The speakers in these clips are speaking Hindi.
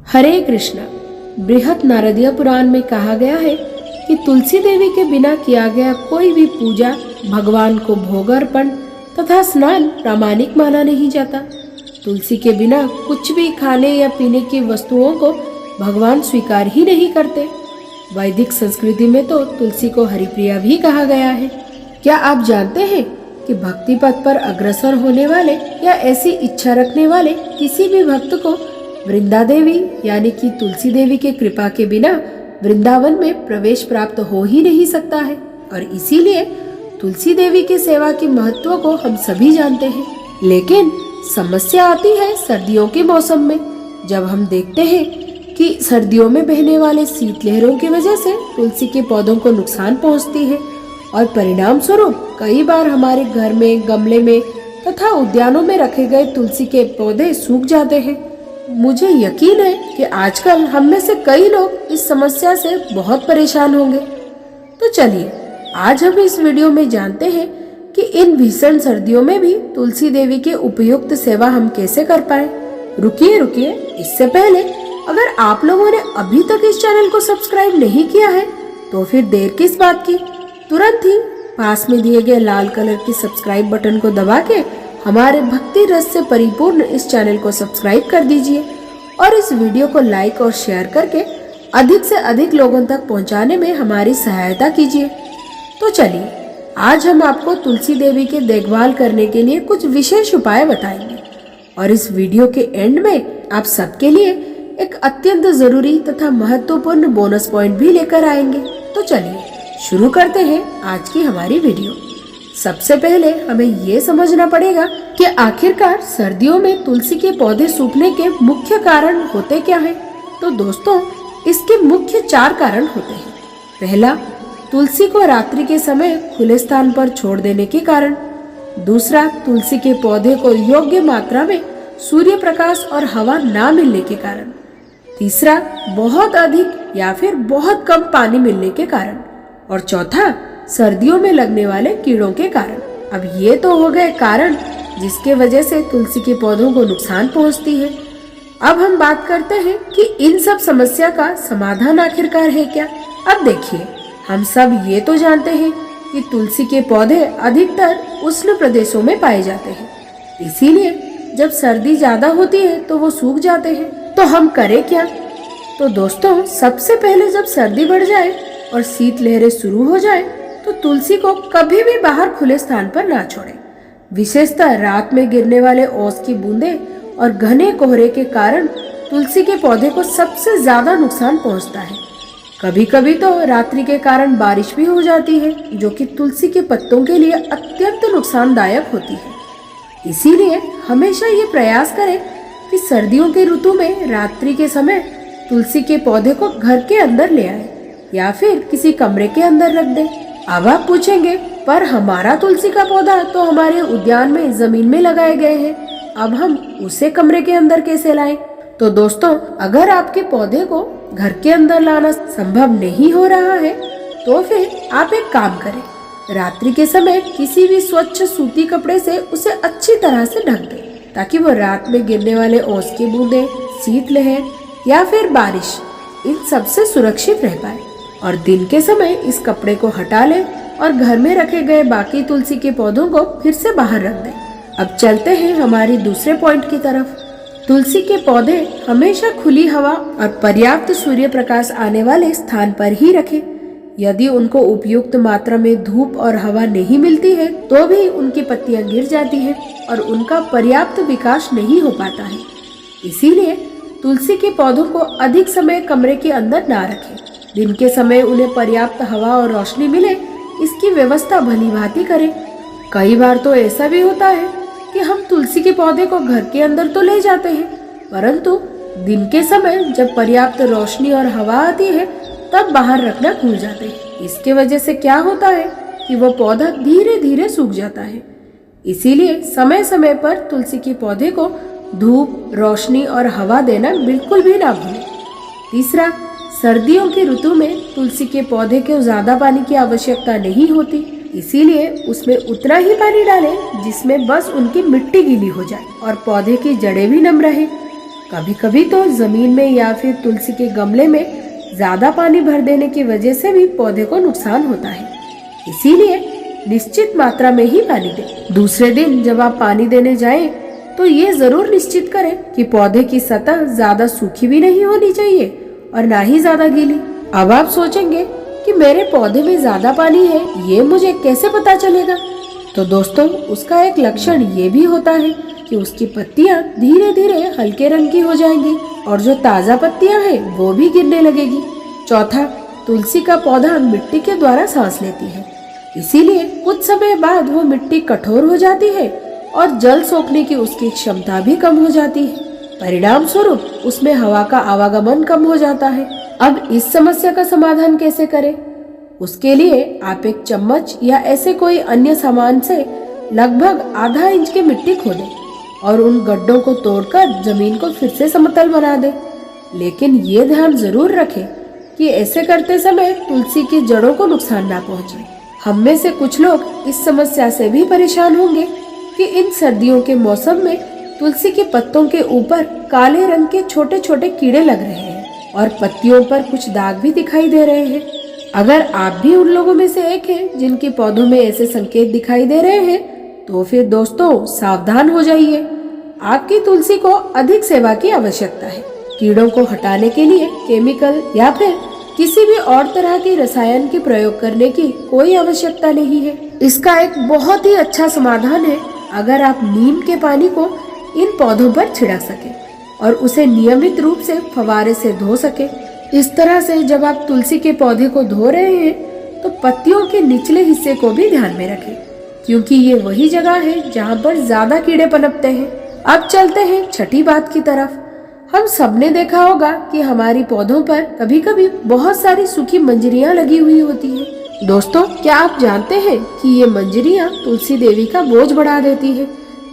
हरे कृष्णा। बृहत नारदीय पुराण में कहा गया है कि तुलसी देवी के बिना किया गया कोई भी पूजा, भगवान को भोग अर्पण तथा स्नान प्रामाणिक माना नहीं जाता। तुलसी के बिना कुछ भी खाने या पीने की वस्तुओं को भगवान स्वीकार ही नहीं करते। वैदिक संस्कृति में तो तुलसी को हरिप्रिया भी कहा गया है। क्या आप जानते हैं कि भक्ति पथ पर अग्रसर होने वाले या ऐसी इच्छा रखने वाले किसी भी भक्त को वृंदा देवी यानी कि तुलसी देवी के कृपा के बिना वृंदावन में प्रवेश प्राप्त हो ही नहीं सकता है। और इसीलिए तुलसी देवी की सेवा के महत्व को हम सभी जानते हैं। लेकिन समस्या आती है सर्दियों के मौसम में, जब हम देखते हैं कि सर्दियों में बहने वाले शीतलहरों की वजह से तुलसी के पौधों को नुकसान पहुंचती है और परिणाम स्वरूप कई बार हमारे घर में, गमले में तथा उद्यानों में रखे गए तुलसी के पौधे सूख जाते हैं। मुझे यकीन है कि आजकल हम में से कई लोग इस समस्या से बहुत परेशान होंगे। तो चलिए आज हम इस वीडियो में जानते हैं कि इन भीषण सर्दियों में भी तुलसी देवी के उपयुक्त सेवा हम कैसे कर पाए। रुकिए, इससे पहले अगर आप लोगों ने अभी तक इस चैनल को सब्सक्राइब नहीं किया है तो फिर देर किस बात की, तुरंत ही पास में दिए गए लाल कलर के सब्सक्राइब बटन को दबा के हमारे भक्ति रस से परिपूर्ण इस चैनल को सब्सक्राइब कर दीजिए और इस वीडियो को लाइक और शेयर करके अधिक से अधिक लोगों तक पहुंचाने में हमारी सहायता कीजिए। तो चलिए आज हम आपको तुलसी देवी के देखभाल करने के लिए कुछ विशेष उपाय बताएंगे और इस वीडियो के एंड में आप सबके लिए एक अत्यंत जरूरी तथा महत्वपूर्ण बोनस पॉइंट भी लेकर आएंगे। तो चलिए शुरू करते हैं आज की हमारी वीडियो। सबसे पहले हमें ये समझना पड़ेगा कि आखिरकार सर्दियों में तुलसी के पौधे सूखने के मुख्य कारण होते क्या हैं। तो दोस्तों इसके मुख्य 4 कारण होते हैं। पहला, तुलसी को रात्रि के समय खुले स्थान पर छोड़ देने के कारण। दूसरा, तुलसी के पौधे को योग्य मात्रा में सूर्य प्रकाश और हवा ना मिलने के कारण। तीसरा, बहुत अधिक या फिर बहुत कम पानी मिलने के कारण। और चौथा, सर्दियों में लगने वाले कीड़ों के कारण। अब ये तो हो गए कारण जिसके वजह से तुलसी के पौधों को नुकसान पहुंचती है। अब हम बात करते हैं कि इन सब समस्या का समाधान आखिरकार है क्या। अब देखिए, हम सब ये तो जानते हैं कि तुलसी के पौधे अधिकतर उष्ण प्रदेशों में पाए जाते हैं, इसीलिए जब सर्दी ज्यादा होती है तो वो सूख जाते हैं। तो हम करें क्या? तो दोस्तों सबसे पहले जब सर्दी बढ़ जाए और शीतलहरें शुरू हो जाए तो तुलसी को कभी भी बाहर खुले स्थान पर ना छोड़ें। विशेषतः रात में गिरने वाले ओस की बूंदें और घने कोहरे के कारण तुलसी के पौधे को सबसे ज्यादा नुकसान पहुंचता है। कभी कभी तो रात्रि के कारण बारिश भी हो जाती है, जो कि तुलसी के पत्तों के लिए अत्यंत नुकसानदायक होती है। इसीलिए हमेशा ये प्रयास करें कि सर्दियों के ऋतु में रात्रि के समय तुलसी के पौधे को घर के अंदर ले आए या फिर किसी कमरे के अंदर रख दें। अब आप पूछेंगे, पर हमारा तुलसी का पौधा तो हमारे उद्यान में जमीन में लगाए गए हैं, अब हम उसे कमरे के अंदर कैसे लाएं? तो दोस्तों अगर आपके पौधे को घर के अंदर लाना संभव नहीं हो रहा है तो फिर आप एक काम करें, रात्रि के समय किसी भी स्वच्छ सूती कपड़े से उसे अच्छी तरह से ढक दें ताकि वो रात में गिरने वाले ओस की बूंदें, शीतलहर या फिर बारिश इन सब से सुरक्षित रह पाए। और दिन के समय इस कपड़े को हटा लें और घर में रखे गए बाकी तुलसी के पौधों को फिर से बाहर रख दें। अब चलते हैं हमारी दूसरे पॉइंट की तरफ। तुलसी के पौधे हमेशा खुली हवा और पर्याप्त सूर्य प्रकाश आने वाले स्थान पर ही रखें। यदि उनको उपयुक्त मात्रा में धूप और हवा नहीं मिलती है तो भी उनकी पत्तियां गिर जाती हैं और उनका पर्याप्त विकास नहीं हो पाता है। इसीलिए तुलसी के पौधों को अधिक समय कमरे के अंदर ना रखें। दिन के समय उन्हें पर्याप्त हवा और रोशनी मिले इसकी व्यवस्था भली भांति करें। कई बार तो ऐसा भी होता है कि हम तुलसी के पौधे को घर के अंदर तो ले जाते हैं, परंतु दिन के समय जब पर्याप्त रोशनी और हवा आती है तब बाहर रखना भूल जाते हैं। इसके वजह से क्या होता है कि वह पौधा धीरे धीरे सूख जाता है। इसीलिए समय समय पर तुलसी के पौधे को धूप, रोशनी और हवा देना बिल्कुल भी ना भूलें। तीसरा, सर्दियों की ऋतु में तुलसी के पौधे को ज्यादा पानी की आवश्यकता नहीं होती, इसीलिए उसमें उतना ही पानी डालें जिसमें बस उनकी मिट्टी गीली हो जाए और पौधे की जड़ें भी नम रहे। कभी कभी तो जमीन में या फिर तुलसी के गमले में ज्यादा पानी भर देने की वजह से भी पौधे को नुकसान होता है। इसीलिए निश्चित मात्रा में ही पानी दें। दूसरे दिन जब आप पानी देने जाएं, तो ये जरूर निश्चित करें कि पौधे की सतह ज्यादा सूखी भी नहीं होनी चाहिए और ना ही ज्यादा गीली। अब आप सोचेंगे कि मेरे पौधे में ज्यादा पानी है, ये मुझे कैसे पता चलेगा? तो दोस्तों, उसका एक लक्षण ये भी होता है कि उसकी पत्तियां धीरे धीरे हल्के रंग की हो जाएंगी और जो ताजा पत्तियां हैं वो भी गिरने लगेगी। चौथा, तुलसी का पौधा मिट्टी के द्वारा सांस लेती है, इसीलिए कुछ समय बाद वो मिट्टी कठोर हो जाती है और जल सोखने की उसकी क्षमता भी कम हो जाती है। परिणाम स्वरूप उसमें हवा का आवागमन कम हो जाता है। अब इस समस्या का समाधान कैसे करें? उसके लिए आप एक चम्मच या ऐसे कोई अन्य सामान से लगभग आधा इंच की मिट्टी खोदें और उन गड्ढों को तोड़कर जमीन को फिर से समतल बना दें। लेकिन ये ध्यान जरूर रखें कि ऐसे करते समय तुलसी की जड़ों को नुकसान ना पहुंचे। हम में से कुछ लोग इस समस्या से भी परेशान होंगे कि इन सर्दियों के मौसम में तुलसी के पत्तों के ऊपर काले रंग के छोटे छोटे कीड़े लग रहे हैं और पत्तियों पर कुछ दाग भी दिखाई दे रहे हैं। अगर आप भी उन लोगों में से एक हैं जिनके पौधों में ऐसे संकेत दिखाई दे रहे हैं, तो फिर दोस्तों सावधान हो जाइए। आपकी तुलसी को अधिक सेवा की आवश्यकता है। कीड़ों को हटाने के लिए केमिकल या फिर किसी भी और तरह की रसायन के प्रयोग करने की कोई आवश्यकता नहीं है। इसका एक बहुत ही अच्छा समाधान है अगर आप नीम के पानी को इन पौधों पर छिड़क सके और उसे नियमित रूप से फव्वारे से धो सके। इस तरह से जब आप तुलसी के पौधे को धो रहे हैं तो पत्तियों के निचले हिस्से को भी ध्यान में रखें, क्योंकि ये वही जगह है जहाँ पर ज्यादा कीड़े पनपते हैं। अब चलते हैं छठी बात की तरफ। हम सबने देखा होगा कि हमारी पौधों पर कभी कभी बहुत सारी सूखी मंजरियां लगी हुई होती हैं। दोस्तों, क्या आप जानते हैं कि ये मंजरियां तुलसी देवी का बोझ बढ़ा देती है?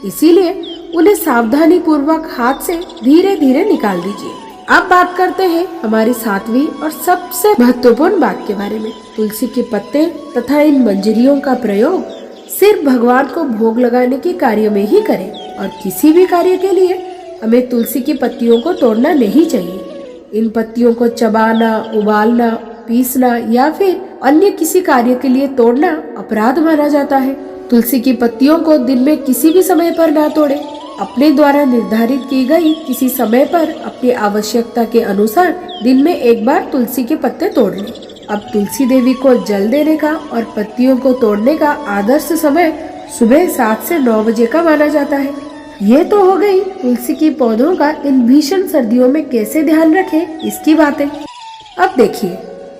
इसीलिए उन्हें सावधानी पूर्वक हाथ से धीरे धीरे निकाल दीजिए। अब बात करते हैं हमारी सातवीं और सबसे महत्वपूर्ण बात के बारे में। तुलसी के पत्ते तथा इन मंजरियों का प्रयोग सिर्फ भगवान को भोग लगाने के कार्य में ही करें और किसी भी कार्य के लिए हमें तुलसी की पत्तियों को तोड़ना नहीं चाहिए। इन पत्तियों को चबाना, उबालना, पीसना या फिर अन्य किसी कार्य के लिए तोड़ना अपराध माना जाता है। तुलसी की पत्तियों को दिन में किसी भी समय पर ना तोड़े। अपने द्वारा निर्धारित की गई किसी समय पर अपनी आवश्यकता के अनुसार दिन में एक बार तुलसी के पत्ते तोड़ लें। अब तुलसी देवी को जल देने का और पत्तियों को तोड़ने का आदर्श समय सुबह 7 से 9 बजे का माना जाता है। ये तो हो गई तुलसी की पौधों का इन भीषण सर्दियों में कैसे ध्यान रखें इसकी बातें। अब देखिए,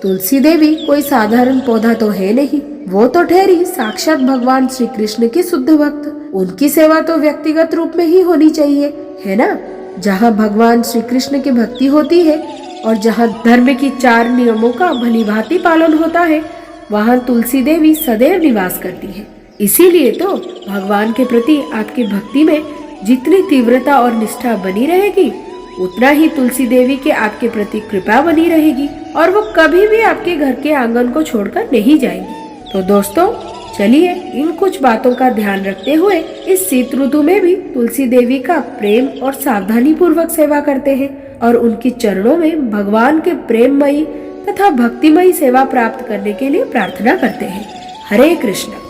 तुलसी देवी कोई साधारण पौधा तो है नहीं, वो तो ठहरी साक्षात भगवान श्री कृष्ण की शुद्ध भक्त। उनकी सेवा तो व्यक्तिगत रूप में ही होनी चाहिए, है ना? जहाँ भगवान श्री कृष्ण की भक्ति होती है और जहाँ धर्म की 4 नियमों का भलीभांति पालन होता है, वहाँ तुलसी देवी सदैव निवास करती है। इसीलिए तो भगवान के प्रति आपकी भक्ति में जितनी तीव्रता और निष्ठा बनी रहेगी, उतना ही तुलसी देवी के आपके प्रति कृपा बनी रहेगी और वो कभी भी आपके घर के आंगन को छोड़कर नहीं जाएंगी। तो दोस्तों, चलिए इन कुछ बातों का ध्यान रखते हुए इस शीत ऋतु में भी तुलसी देवी का प्रेम और सावधानी पूर्वक सेवा करते हैं और उनकी चरणों में भगवान के प्रेममयी तथा भक्तिमयी सेवा प्राप्त करने के लिए प्रार्थना करते हैं। हरे कृष्ण।